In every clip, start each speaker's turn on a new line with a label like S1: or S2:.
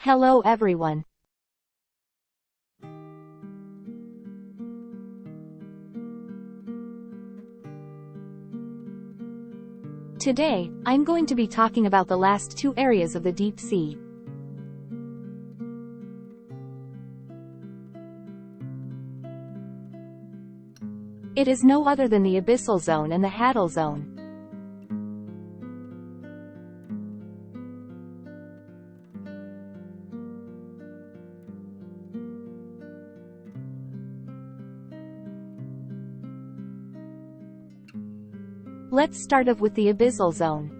S1: Hello everyone. Today, I'm going to be talking about the last two areas of the deep sea. It is no other than the Abyssal Zone and the Hadal Zone. Let's start off with the Abyssal Zone.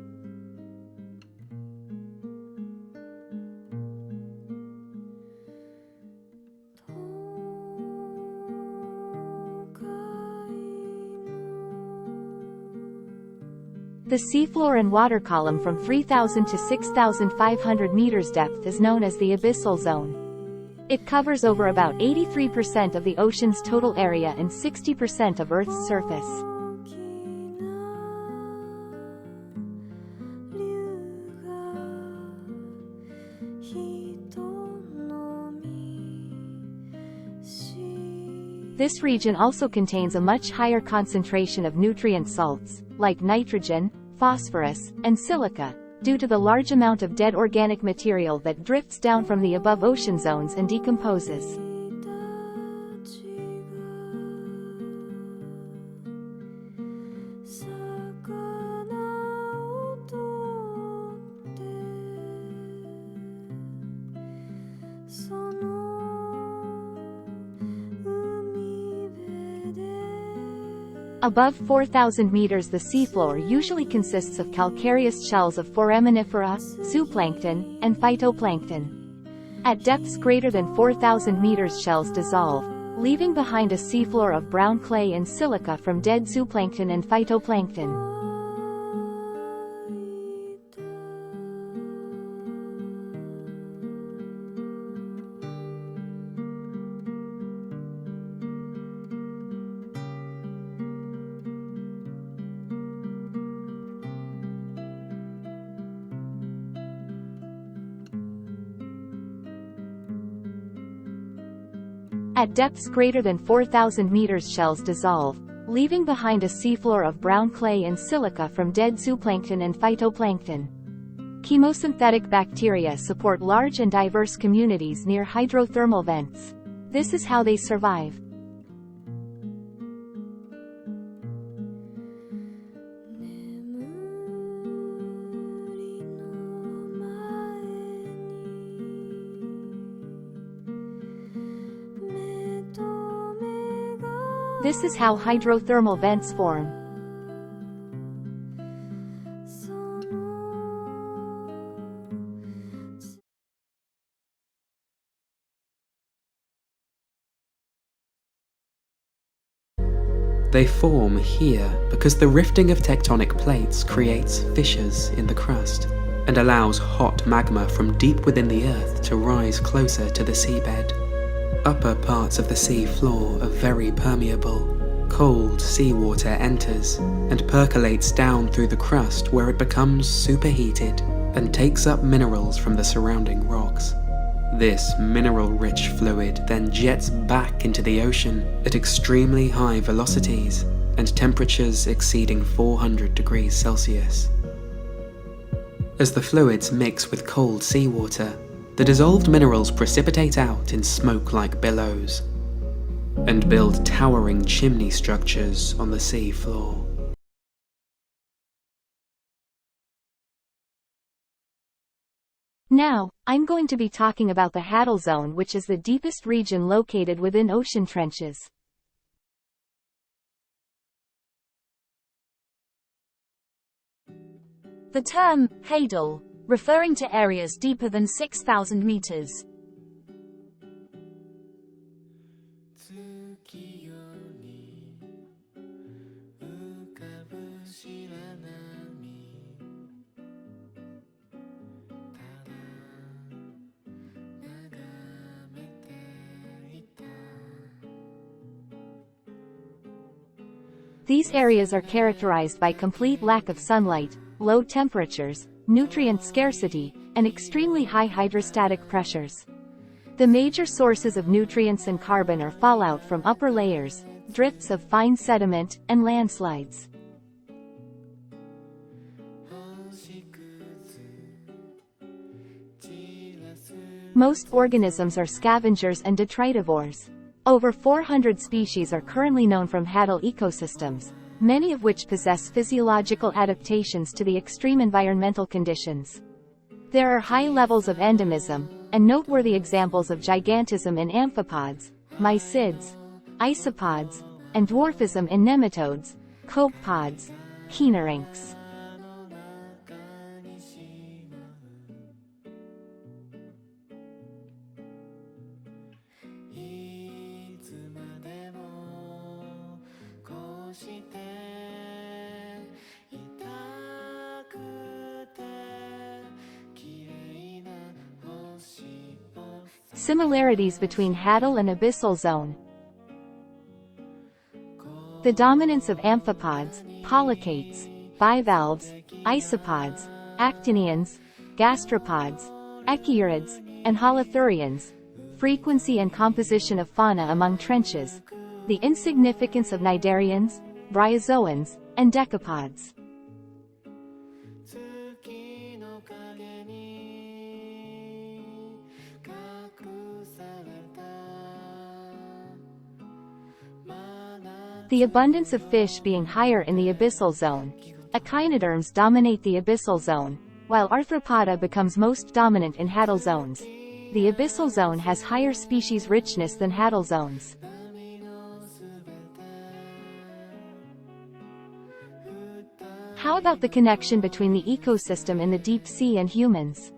S1: The seafloor and water column from 3,000 to 6,500 meters depth is known as the Abyssal Zone. It covers over about 83% of the ocean's total area and 60% of Earth's surface. This region also contains a much higher concentration of nutrient salts, like nitrogen, phosphorus, and silica, due to the large amount of dead organic material that drifts down from the above ocean zones and decomposes. Above 4,000 meters the seafloor usually consists of calcareous shells of foraminifera, zooplankton, and phytoplankton. At depths greater than 4,000 meters shells dissolve, leaving behind a seafloor of brown clay and silica from dead zooplankton and phytoplankton. At depths greater than 4,000 meters shells dissolve, leaving behind a seafloor of brown clay and silica from dead zooplankton and phytoplankton. Chemosynthetic bacteria support large and diverse communities near hydrothermal vents. This is how they survive. This is how hydrothermal vents form.
S2: They form here because the rifting of tectonic plates creates fissures in the crust and allows hot magma from deep within the earth to rise closer to the seabed. Upper parts of the sea floor are very permeable. Cold seawater enters and percolates down through the crust where it becomes superheated and takes up minerals from the surrounding rocks. This mineral-rich fluid then jets back into the ocean at extremely high velocities and temperatures exceeding 400 degrees Celsius. As the fluids mix with cold seawater, the dissolved minerals precipitate out in smoke-like billows and build towering chimney structures on the sea floor.
S1: Now, I'm going to be talking about the Hadal Zone, which is the deepest region located within ocean trenches. The term, hadal, referring to areas deeper than 6,000 meters. These areas are characterized by complete lack of sunlight, low temperatures, nutrient scarcity, and extremely high hydrostatic pressures. The major sources of nutrients and carbon are fallout from upper layers, drifts of fine sediment, and landslides. Most organisms are scavengers and detritivores. Over 400 species are currently known from hadal ecosystems, many of which possess physiological adaptations to the extreme environmental conditions. There are high levels of endemism, and noteworthy examples of gigantism in amphipods, mysids, isopods, and dwarfism in nematodes, copepods, chinorynchs. Similarities between hadal and abyssal zone. The dominance of amphipods, polychaetes, bivalves, isopods, actinians, gastropods, echidnas, and holothurians, frequency and composition of fauna among trenches, the insignificance of cnidarians, bryozoans, and decapods. The abundance of fish being higher in the abyssal zone. Echinoderms dominate the abyssal zone, while arthropoda becomes most dominant in hadal zones. The abyssal zone has higher species richness than hadal zones. How about the connection between the ecosystem in the deep sea and humans?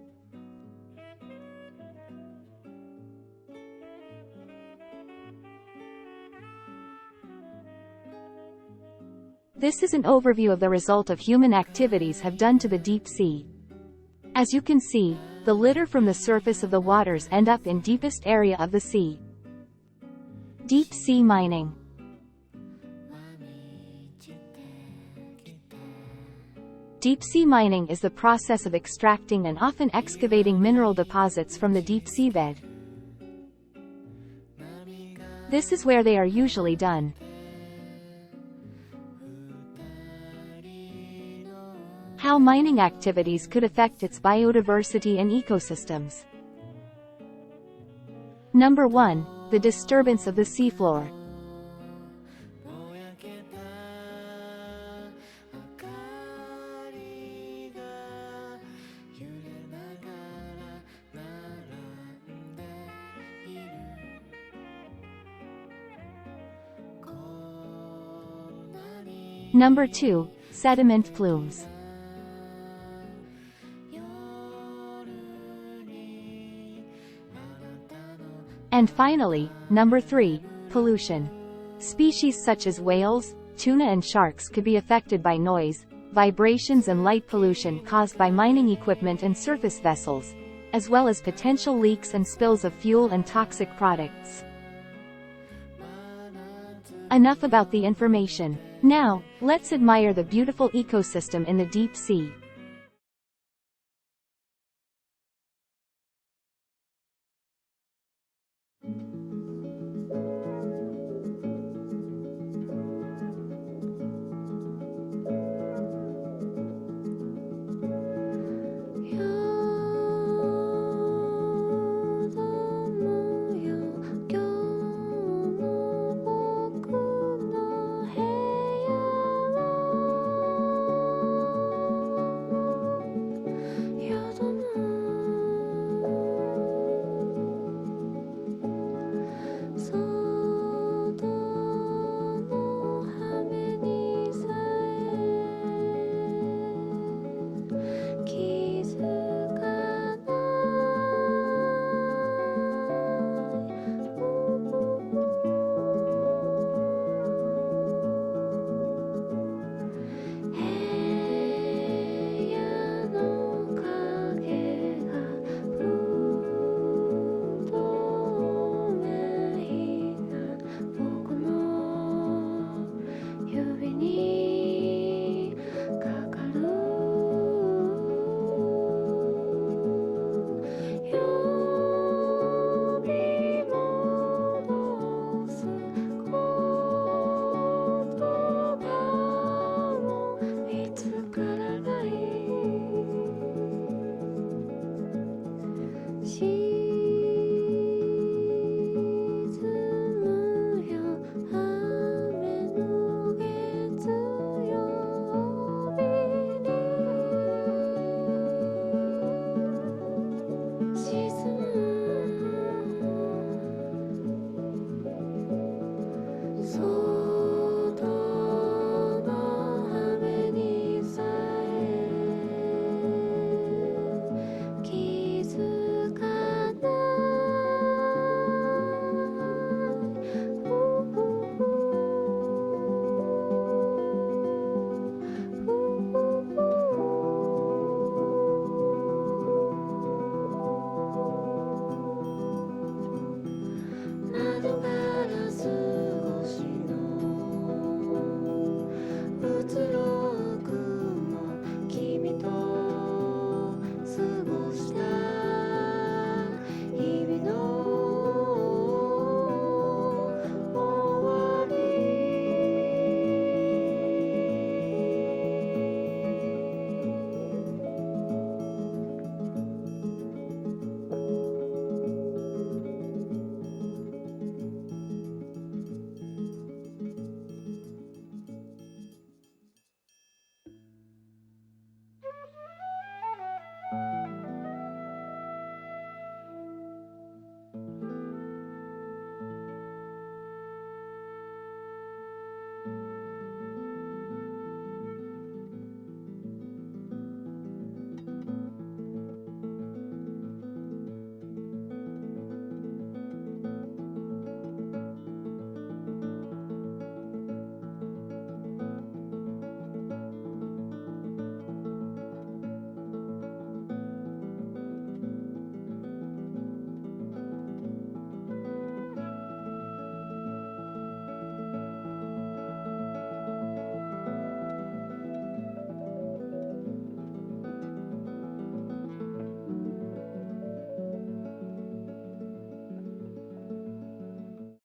S1: This is an overview of the result of human activities have done to the deep sea. As you can see, the litter from the surface of the waters end up in deepest area of the sea. Deep sea mining. Deep sea mining is the process of extracting and often excavating mineral deposits from the deep seabed. This is where they are usually done. How mining activities could affect its biodiversity and ecosystems. Number 1. The disturbance of the seafloor. Number 2. Sediment plumes. And finally, number 3, pollution. Species such as whales, tuna and sharks could be affected by noise, vibrations and light pollution caused by mining equipment and surface vessels, as well as potential leaks and spills of fuel and toxic products. Enough about the information. Now, let's admire the beautiful ecosystem in the deep sea.